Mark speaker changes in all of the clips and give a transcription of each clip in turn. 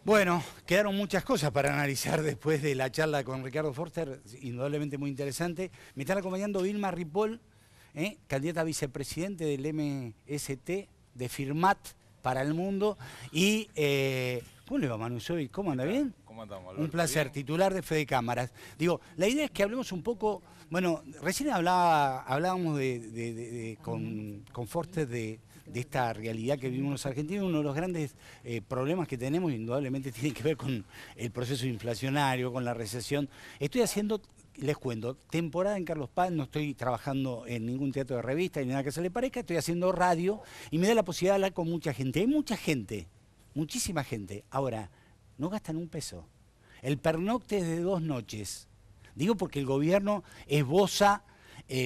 Speaker 1: Bueno, quedaron muchas cosas para analizar después de la charla con Ricardo Forster, indudablemente muy interesante. Me están acompañando Vilma Ripoll, candidata a vicepresidente del MST, de Firmat para el mundo. Y, ¿cómo le va, Manu? ¿Cómo anda? ¿Bien?
Speaker 2: ¿Cómo andamos, Alberto?
Speaker 1: Un placer,
Speaker 2: ¿Bien?
Speaker 1: titular de Fede Cámaras. Digo, la idea es que hablemos un poco, bueno, recién hablábamos con Forster de esta realidad que vivimos los argentinos. Uno de los grandes problemas que tenemos, indudablemente, tiene que ver con el proceso inflacionario, con la recesión. Estoy haciendo, les cuento, temporada en Carlos Paz, no estoy trabajando en ningún teatro de revista ni nada que se le parezca, estoy haciendo radio y me da la posibilidad de hablar con mucha gente. Hay mucha gente, muchísima gente. Ahora, no gastan un peso. El pernocte es de 2 noches. Digo porque el gobierno esboza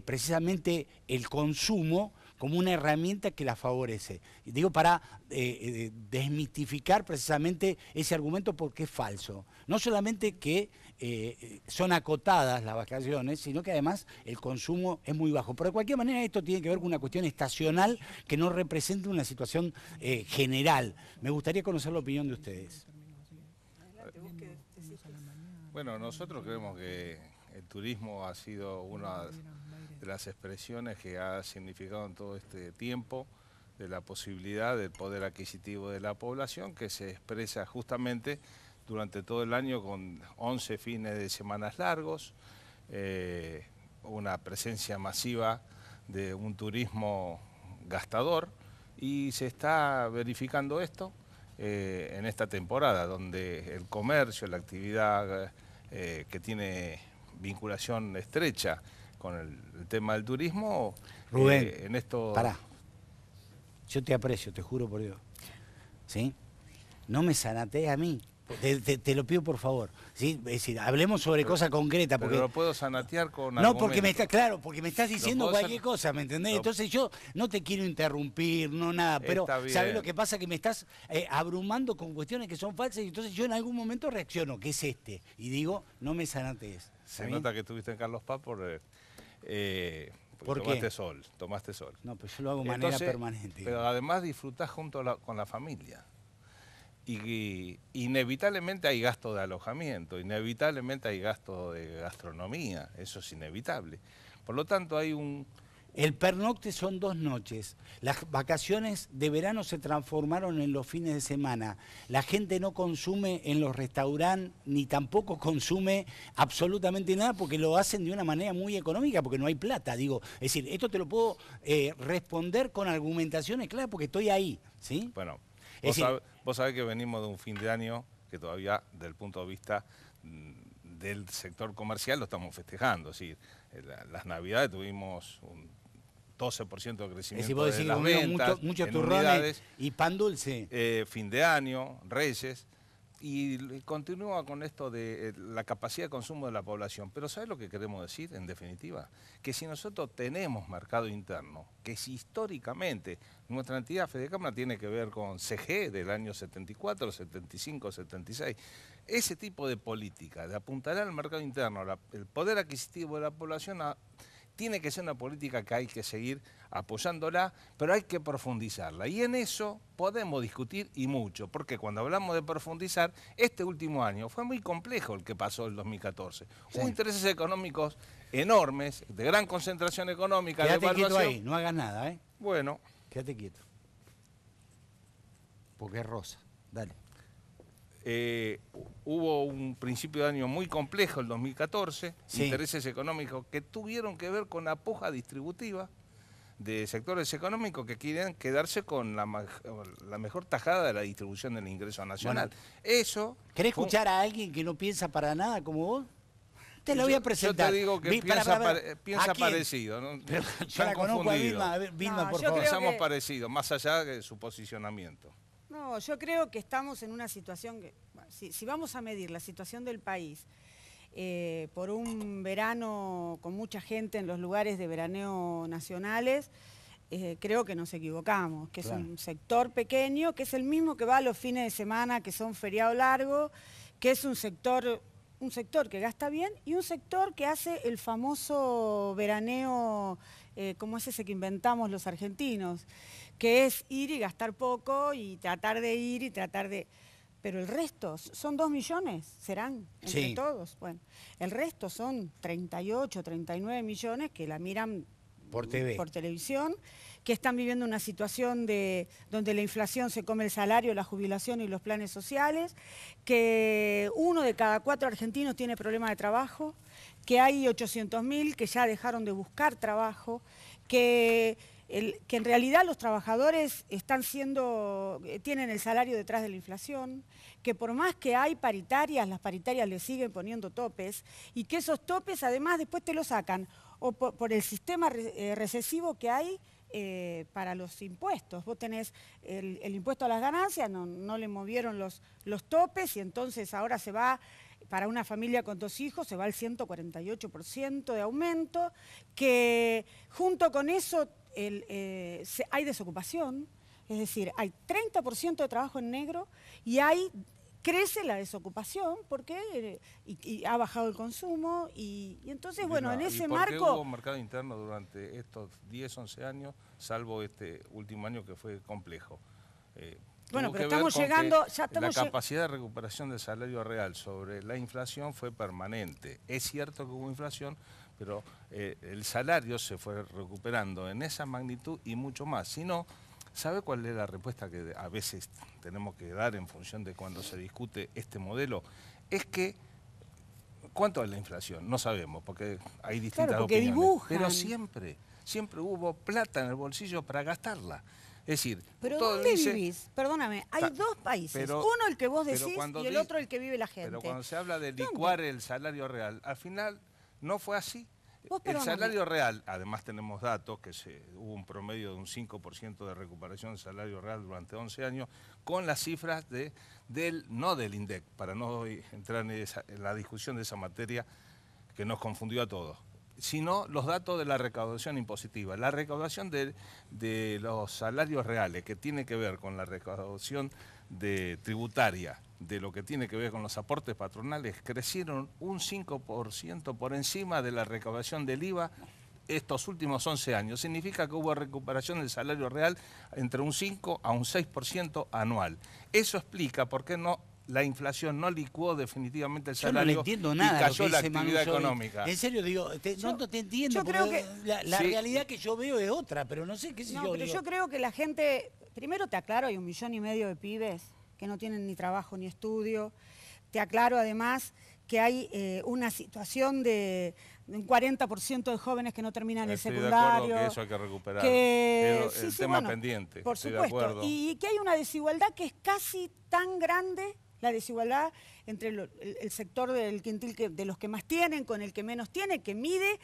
Speaker 1: precisamente el consumo como una herramienta que la favorece. Digo para desmitificar precisamente ese argumento porque es falso. No solamente que son acotadas las vacaciones, sino que además el consumo es muy bajo. Pero de cualquier manera esto tiene que ver con una cuestión estacional que no representa una situación general. Me gustaría conocer la opinión de ustedes.
Speaker 2: Bueno, nosotros creemos que el turismo ha sido una de las expresiones que ha significado en todo este tiempo de la posibilidad del poder adquisitivo de la población, que se expresa justamente durante todo el año con 11 fines de semanas largos, una presencia masiva de un turismo gastador, y se está verificando esto en esta temporada, donde el comercio, la actividad que tiene vinculación estrecha con el tema del turismo,
Speaker 1: Rubén,
Speaker 2: en esto...
Speaker 1: pará. Yo te aprecio, te juro por Dios. ¿Sí? No me zanatees a mí. Te lo pido por favor. ¿Sí? Es decir, hablemos sobre cosas concretas. Porque...
Speaker 2: Pero lo puedo zanatear con
Speaker 1: No, porque claro, porque me estás diciendo cualquier cosa, ¿me entendés?
Speaker 2: Lo...
Speaker 1: Entonces yo no te quiero interrumpir, no nada, pero ¿sabés lo que pasa? Que me estás abrumando con cuestiones que son falsas y entonces yo en algún momento reacciono, que es este, y digo, no me zanatees.
Speaker 2: Se nota que estuviste en Carlos Paz por tomaste sol.
Speaker 1: No, pues yo lo hago de manera permanente.
Speaker 2: Pero además disfrutás junto con la familia. Y inevitablemente hay gasto de alojamiento, inevitablemente hay gasto de gastronomía, eso es inevitable. Por lo tanto hay un...
Speaker 1: El pernocte son 2 noches. Las vacaciones de verano se transformaron en los fines de semana. La gente no consume en los restaurantes ni tampoco consume absolutamente nada porque lo hacen de una manera muy económica porque no hay plata. Digo, es decir, esto te lo puedo responder con argumentaciones claras porque estoy ahí, ¿sí?
Speaker 2: Bueno, vos sabés que venimos de un fin de año que todavía, desde el punto de vista del sector comercial, lo estamos festejando. Es decir, las Navidades tuvimos un 12% de crecimiento de las ventas,
Speaker 1: muchos turrones y pan dulce.
Speaker 2: Fin de año, Reyes, y continúa con esto de la capacidad de consumo de la población. Pero ¿sabes lo que queremos decir, en definitiva? Que si nosotros tenemos mercado interno, que si históricamente nuestra entidad Fede Cámara tiene que ver con CG del año 74, 75, 76, ese tipo de política, de apuntar al mercado interno, el poder adquisitivo de la población, tiene que ser una política que hay que seguir apoyándola, pero hay que profundizarla. Y en eso podemos discutir y mucho, porque cuando hablamos de profundizar, este último año fue muy complejo el que pasó el 2014. Sí. Hubo intereses económicos enormes, de gran concentración económica,
Speaker 1: Quédate
Speaker 2: de evaluación.
Speaker 1: Quieto ahí, no hagas nada, ¿eh?
Speaker 2: Bueno.
Speaker 1: Quédate quieto. Porque es rosa. Dale.
Speaker 2: Hubo un principio de año muy complejo, el 2014,
Speaker 1: sí.
Speaker 2: Intereses económicos que tuvieron que ver con la puja distributiva de sectores económicos que quieren quedarse con la mejor tajada de la distribución del ingreso nacional.
Speaker 1: Bueno,
Speaker 2: eso...
Speaker 1: ¿querés escuchar a alguien que no piensa para nada como vos? Te lo voy a presentar.
Speaker 2: Yo te digo que piensa parecido, ¿no?
Speaker 1: Pero yo la conozco a Vilma. Vilma, por favor.
Speaker 2: Pensamos parecido, más allá de su posicionamiento.
Speaker 3: No, yo creo que estamos en una situación que, si vamos a medir la situación del país por un verano con mucha gente en los lugares de veraneo nacionales, creo que nos equivocamos, que claro. Es un sector pequeño, que es el mismo que va a los fines de semana, que son feriado largo, que es un sector que gasta bien y un sector que hace el famoso veraneo, como es ese que inventamos los argentinos, que es ir y gastar poco y tratar de ir y tratar de... pero el resto, son 2 millones, serán, entre todos. Bueno, el resto son 38, 39 millones que la miran
Speaker 1: por TV.
Speaker 3: Por televisión, que están viviendo una situación donde la inflación se come el salario, la jubilación y los planes sociales, que 1 de cada 4 argentinos tiene problemas de trabajo, que hay 800.000 que ya dejaron de buscar trabajo, que en realidad los trabajadores tienen el salario detrás de la inflación, que por más que hay paritarias, las paritarias le siguen poniendo topes, y que esos topes además después te lo sacan o por el sistema recesivo que hay para los impuestos. Vos tenés el impuesto a las ganancias, no le movieron los topes, y entonces ahora se va, para una familia con 2 hijos, se va al 148% de aumento, que junto con eso hay desocupación, es decir, hay 30% de trabajo en negro y crece la desocupación porque y ha bajado el consumo y entonces, bueno, en ese marco...
Speaker 2: ¿Por qué hubo mercado interno durante estos 10, 11 años, salvo este último año que fue complejo?
Speaker 3: Bueno, pero estamos llegando...
Speaker 2: La capacidad de recuperación del salario real sobre la inflación fue permanente. Es cierto que hubo inflación, pero el salario se fue recuperando en esa magnitud y mucho más. Si no, ¿sabe cuál es la respuesta que a veces tenemos que dar en función de cuando se discute este modelo? Es que, ¿cuánto es la inflación? No sabemos, porque hay distintas opiniones.
Speaker 3: Dibujan.
Speaker 2: Pero siempre hubo plata en el bolsillo para gastarla. Es decir,
Speaker 3: ¿pero dónde vivís? Perdóname, hay 2 países. Uno el que vos decís y el otro el que vive la gente.
Speaker 2: Pero cuando se habla de licuar el salario real, al final no fue así. El salario real, además tenemos datos, que hubo un promedio de un 5% de recuperación del salario real durante 11 años, con las cifras no del INDEC, para no entrar en la discusión de esa materia que nos confundió a todos, sino los datos de la recaudación impositiva. La recaudación de los salarios reales, que tiene que ver con la recaudación tributaria, de lo que tiene que ver con los aportes patronales, crecieron un 5% por encima de la recaudación del IVA estos últimos 11 años. Significa que hubo recuperación del salario real entre un 5 a un 6% anual. Eso explica por qué la inflación no licuó definitivamente el salario.
Speaker 1: Yo no le entiendo nada
Speaker 2: y cayó la actividad económica.
Speaker 1: En serio, digo, no te entiendo,
Speaker 3: yo creo que
Speaker 1: la realidad que yo veo es otra, pero no sé qué sé yo.
Speaker 3: Pero yo creo que la gente, primero te aclaro, hay 1,5 millones de pibes que no tienen ni trabajo ni estudio. Te aclaro además que hay una situación de un 40% de jóvenes que no terminan el secundario.
Speaker 2: Estoy de acuerdo que eso hay que recuperar. El tema pendiente.
Speaker 3: Por supuesto. Y que hay una desigualdad que es casi tan grande, la desigualdad entre el sector del quintil de los que más tienen con el que menos tiene, que mide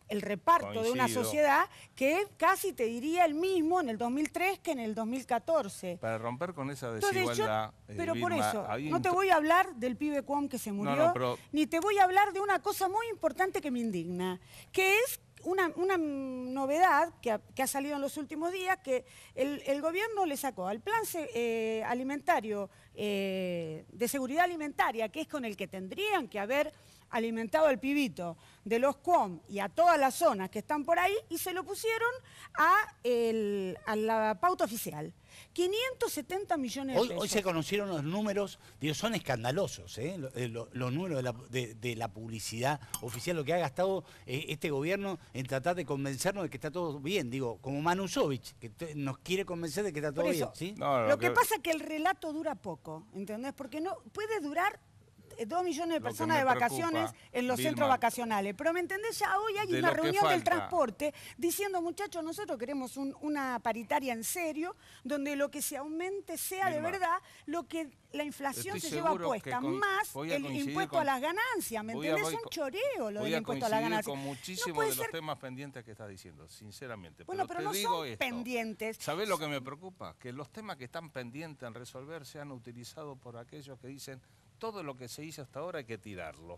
Speaker 3: el reparto de una sociedad que es casi, te diría, el mismo en el 2003 que en el 2014.
Speaker 2: Para romper con esa desigualdad...
Speaker 3: Pero por eso, no te voy a hablar del pibe Cuom que se murió, ni te voy a hablar de una cosa muy importante que me indigna, que es una novedad que ha salido en los últimos días, que el gobierno le sacó al plan alimentario de seguridad alimentaria, que es con el que tendrían que haber alimentado al pibito de los Cuom y a todas las zonas que están por ahí, y se lo pusieron a la pauta oficial. 570 millones de pesos.
Speaker 1: Hoy se conocieron los números, digo, son escandalosos, los números de la publicidad oficial, lo que ha gastado este gobierno en tratar de convencernos de que está todo bien, digo, como Manusovich, que nos quiere convencer de que está todo bien. ¿Sí?
Speaker 3: Lo que pasa es que el relato dura poco, ¿entendés? Porque no puede durar 2 millones de personas de vacaciones en los centros vacacionales. Pero ¿me entendés? Ya hoy hay una reunión del transporte diciendo, muchachos, nosotros queremos una paritaria en serio, donde lo que se aumente sea de verdad lo que la inflación se lleva puesta, más el impuesto a las ganancias. ¿Me entendés? Es un choreo lo del impuesto a las ganancias.
Speaker 2: Con muchísimos de los temas pendientes que estás diciendo, sinceramente.
Speaker 3: Bueno, pero no son pendientes.
Speaker 2: ¿Sabés lo que me preocupa? Que los temas que están pendientes en resolver sean utilizados por aquellos que dicen todo lo que se hizo hasta ahora hay que tirarlo.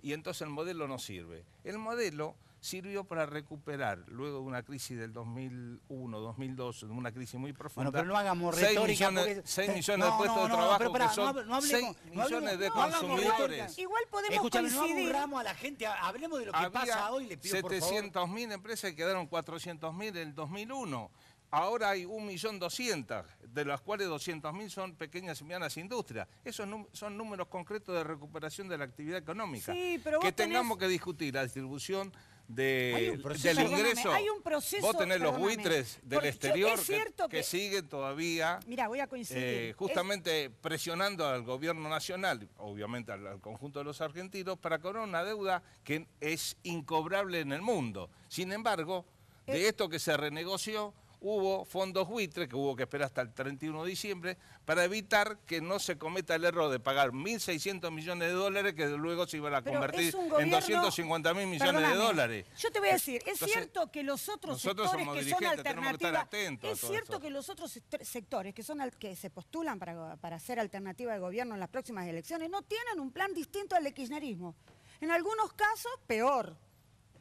Speaker 2: Y entonces el modelo no sirve. El modelo sirvió para recuperar, luego de una crisis del 2001, 2002, de una crisis muy profunda.
Speaker 1: Bueno, pero no hagamos retórica.
Speaker 2: 6 millones de puestos de trabajo, que son 6 millones de consumidores.
Speaker 3: Igual podemos coincidir.
Speaker 1: No aburramos a la gente, hablemos de lo que pasa hoy, le pido
Speaker 2: 700.000 empresas y quedaron 400.000 en el 2001. Ahora hay 1.200.000, de las cuales 200.000 son pequeñas y medianas industrias. Esos son números concretos de recuperación de la actividad económica.
Speaker 3: Sí, pero
Speaker 2: que tengamos que discutir la distribución del ingreso.
Speaker 3: Hay un proceso,
Speaker 2: vos tenés los buitres del exterior que
Speaker 3: que
Speaker 2: siguen todavía
Speaker 3: mirá, voy a coincidir.
Speaker 2: justamente presionando al gobierno nacional, obviamente al conjunto de los argentinos, para cobrar una deuda que es incobrable en el mundo. Sin embargo, de esto que se renegoció, hubo fondos buitres que hubo que esperar hasta el 31 de diciembre para evitar que no se cometa el error de pagar 1.600 millones de dólares que luego se iban a convertir en 250.000 millones de dólares.
Speaker 3: Yo te voy a decir, es cierto que los otros sectores que son alternativas, es cierto que los otros sectores que se postulan para ser alternativa de gobierno en las próximas elecciones no tienen un plan distinto al de kirchnerismo. En algunos casos, peor.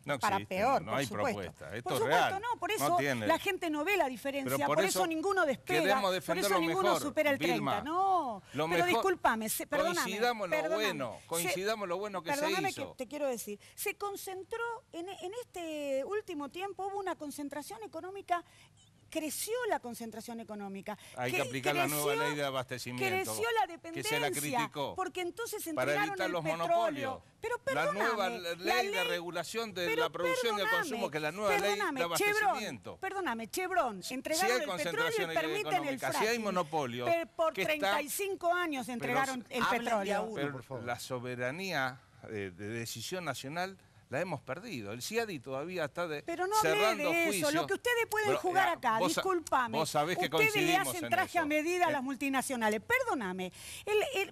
Speaker 2: No
Speaker 3: para
Speaker 2: existe,
Speaker 3: peor,
Speaker 2: no hay
Speaker 3: por supuesto.
Speaker 2: propuesta. Esto
Speaker 3: por
Speaker 2: es
Speaker 3: supuesto,
Speaker 2: real.
Speaker 3: no, por eso
Speaker 2: no
Speaker 3: la gente no ve la diferencia, por eso ninguno despega, por eso ninguno
Speaker 2: mejor,
Speaker 3: supera el 30.
Speaker 2: Vilma,
Speaker 3: No, pero
Speaker 2: mejor,
Speaker 3: discúlpame, perdóname.
Speaker 2: Coincidamos lo bueno que se hizo.
Speaker 3: Perdóname que te quiero decir, se concentró, en este último tiempo hubo una concentración económica. Creció la concentración económica.
Speaker 2: Hay que aplicar la nueva ley de abastecimiento.
Speaker 3: Creció la dependencia.
Speaker 2: Que se la criticó.
Speaker 3: Porque entonces
Speaker 2: para
Speaker 3: entregaron
Speaker 2: evitar
Speaker 3: el
Speaker 2: los
Speaker 3: petróleo.
Speaker 2: monopolios.
Speaker 3: Pero
Speaker 2: la nueva ley de regulación de la producción y el consumo, que es la nueva ley de abastecimiento.
Speaker 3: Perdóname, Chevron, entregaron el petróleo y permiten el fracking.
Speaker 2: Si hay monopolio.
Speaker 3: Por 35 años entregaron el petróleo.
Speaker 2: Pero la soberanía de decisión nacional la hemos perdido. El CIADI todavía está
Speaker 3: pero no
Speaker 2: cerrando
Speaker 3: de eso.
Speaker 2: juicios.
Speaker 3: Lo que ustedes pueden jugar acá, discúlpame.
Speaker 2: Vos sabés que
Speaker 3: ustedes le hacen traje a medida a las multinacionales. Perdóname.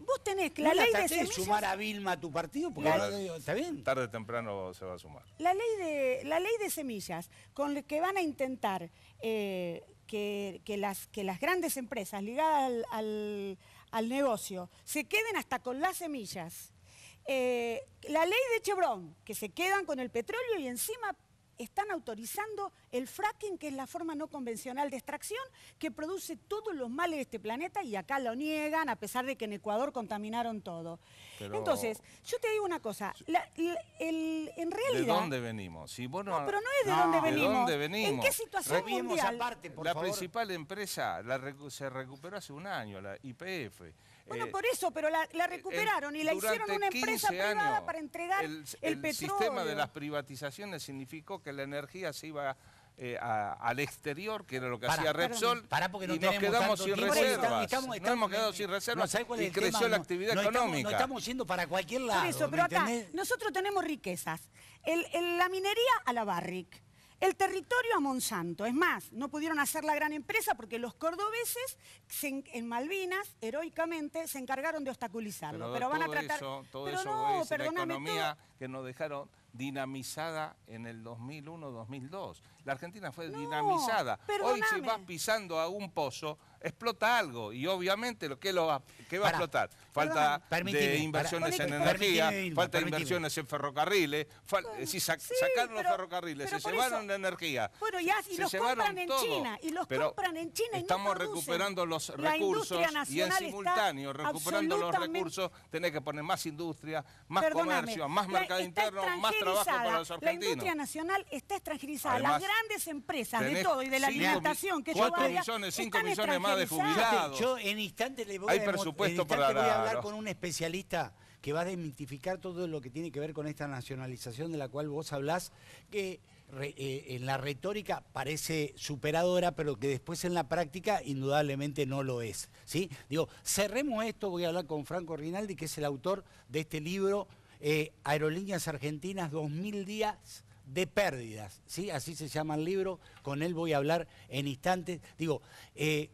Speaker 3: Vos tenés la ley de semillas.
Speaker 1: Sumar a Vilma a tu partido, porque está bien.
Speaker 2: Tarde o temprano se va a sumar.
Speaker 3: La ley de semillas, con la que van a intentar que las grandes empresas ligadas al negocio se queden hasta con las semillas. La ley de Chevron, que se quedan con el petróleo y encima están autorizando el fracking, que es la forma no convencional de extracción, que produce todos los males de este planeta y acá lo niegan, a pesar de que en Ecuador contaminaron todo. Pero entonces, yo te digo una cosa, en realidad...
Speaker 2: ¿De dónde venimos? Si vos
Speaker 3: no, pero no es de dónde venimos.
Speaker 2: ¿De dónde venimos?
Speaker 3: ¿En qué situación mundial?
Speaker 1: Aparte, por
Speaker 2: la
Speaker 1: favor.
Speaker 2: Principal empresa se recuperó hace un año, la YPF.
Speaker 3: Bueno, por eso, pero la recuperaron y la hicieron una empresa privada para entregar el petróleo.
Speaker 2: El sistema de las privatizaciones significó que la energía se iba al exterior, que era lo que hacía Repsol,
Speaker 1: porque no
Speaker 2: y nos quedamos sin reservas.
Speaker 1: Nos
Speaker 2: hemos quedado sin reservas y creció la actividad económica.
Speaker 1: No estamos yendo para cualquier lado.
Speaker 3: Por eso, pero acá nosotros tenemos riquezas. La minería a la Barrick. El territorio a Monsanto. Es más, no pudieron hacer la gran empresa porque los cordobeses en Malvinas, heroicamente, se encargaron de obstaculizarlo. Pero van a tratar...
Speaker 2: Todo eso es la economía que nos dejaron dinamizada en el 2001-2002. La Argentina fue dinamizada.
Speaker 3: Perdóname.
Speaker 2: Hoy si vas pisando a un pozo, explota algo. Y obviamente, ¿qué va a explotar? Falta de inversiones en energía, falta de inversiones en ferrocarriles. Sacaron los ferrocarriles, se llevaron la energía.
Speaker 3: Bueno, y los compran en China. Y los compran en China y
Speaker 2: estamos recuperando los recursos y en simultáneo, recuperando los recursos, tenés que poner más industria, más comercio, más mercado interno, más trabajo para los argentinos.
Speaker 3: La industria nacional está extranjerizada. Además, las grandes empresas de todo y de la alimentación que
Speaker 2: 5 millones más de jubilados.
Speaker 1: Yo en instantes le voy a hablar con un especialista que va a desmitificar todo lo que tiene que ver con esta nacionalización de la cual vos hablás, que en la retórica parece superadora, pero que después en la práctica indudablemente no lo es, ¿sí? Digo, cerremos esto, voy a hablar con Franco Rinaldi, que es el autor de este libro, Aerolíneas Argentinas, 2000 días de pérdidas, ¿sí? Así se llama el libro, con él voy a hablar en instantes. Digo, este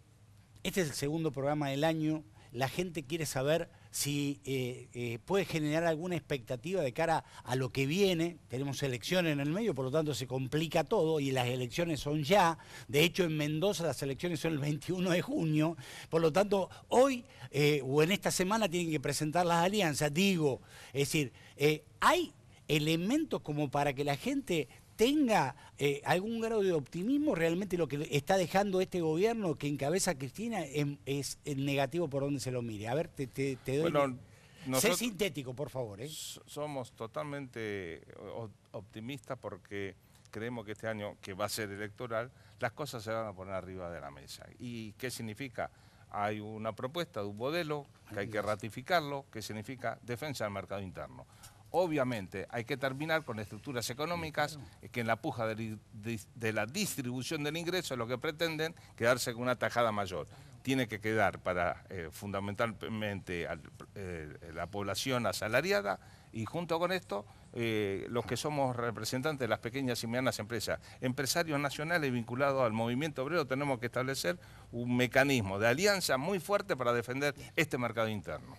Speaker 1: es el segundo programa del año, la gente quiere saber si puede generar alguna expectativa de cara a lo que viene. Tenemos elecciones en el medio, por lo tanto se complica todo y las elecciones son ya. De hecho, en Mendoza las elecciones son el 21 de junio. Por lo tanto, hoy o en esta semana tienen que presentar las alianzas. Digo, es decir, hay elementos como para que la gente tenga algún grado de optimismo. Realmente lo que está dejando este gobierno que encabeza Cristina es el negativo por donde se lo mire. A ver, te doy... Bueno, sé sintético, por favor.
Speaker 2: Somos totalmente optimistas porque creemos que este año, que va a ser electoral, las cosas se van a poner arriba de la mesa. ¿Y qué significa? Hay una propuesta de un modelo que hay que ratificarlo, que significa defensa del mercado interno. Obviamente hay que terminar con estructuras económicas que en la puja de la distribución del ingreso lo que pretenden quedarse con una tajada mayor. Tiene que quedar para fundamentalmente la población asalariada y junto con esto los que somos representantes de las pequeñas y medianas empresas, empresarios nacionales vinculados al movimiento obrero, tenemos que establecer un mecanismo de alianza muy fuerte para defender este mercado interno.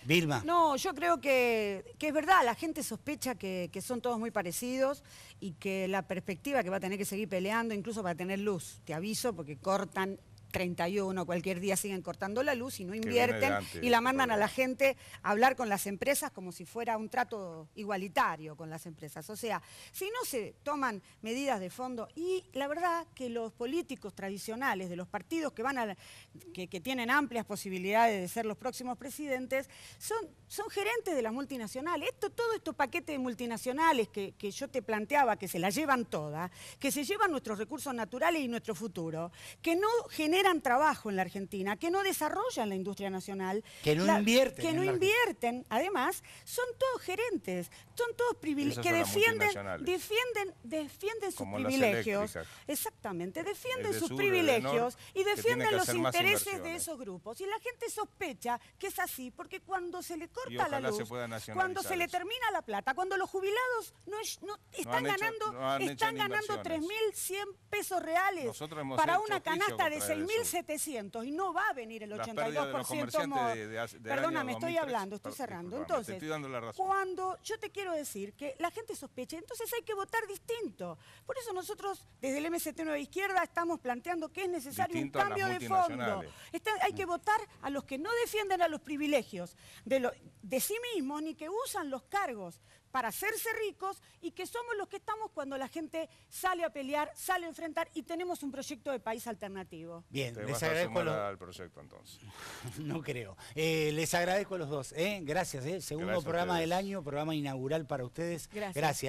Speaker 1: Vilma.
Speaker 3: No, yo creo que es verdad, la gente sospecha que son todos muy parecidos y que la perspectiva que va a tener que seguir peleando, incluso para tener luz, te aviso, porque cortan 31, cualquier día siguen cortando la luz y no invierten y la mandan a la gente a hablar con las empresas como si fuera un trato igualitario con las empresas. O sea, si no se toman medidas de fondo, y la verdad que los políticos tradicionales de los partidos que tienen amplias posibilidades de ser los próximos presidentes, son gerentes de las multinacionales. Todos estos paquetes de multinacionales que yo te planteaba, que se las llevan todas, que se llevan nuestros recursos naturales y nuestro futuro, que no generan trabajo en la Argentina, que no desarrollan la industria nacional,
Speaker 1: que no invierten.
Speaker 3: Que no invierten, además, son todos gerentes, son todos privilegios, que defienden sus privilegios. Exactamente, defienden sus privilegios y defienden los intereses de esos grupos. Y la gente sospecha que es así, porque cuando se le corta la luz, cuando se le termina la plata, cuando los jubilados están ganando 3.100 pesos reales para una canasta de 6.700 y no va a venir el 82%. Perdóname, estoy hablando, estoy cerrando. Entonces, cuando yo te quiero decir que la gente sospecha, entonces hay que votar distinto. Por eso nosotros, desde el MST Nueva Izquierda, estamos planteando que es necesario un cambio de fondo. Hay que votar a los que no defienden a los privilegios de sí mismos, ni que usan los cargos para hacerse ricos, y que somos los que estamos cuando la gente sale a pelear, sale a enfrentar y tenemos un proyecto de país alternativo.
Speaker 1: Bien,
Speaker 2: ¿Te
Speaker 1: les
Speaker 2: vas
Speaker 1: agradezco
Speaker 2: a sumar al proyecto entonces?
Speaker 1: No creo. Les agradezco a los dos. Gracias. Segundo programa del año, programa inaugural para ustedes.
Speaker 3: Gracias.
Speaker 1: Gracias.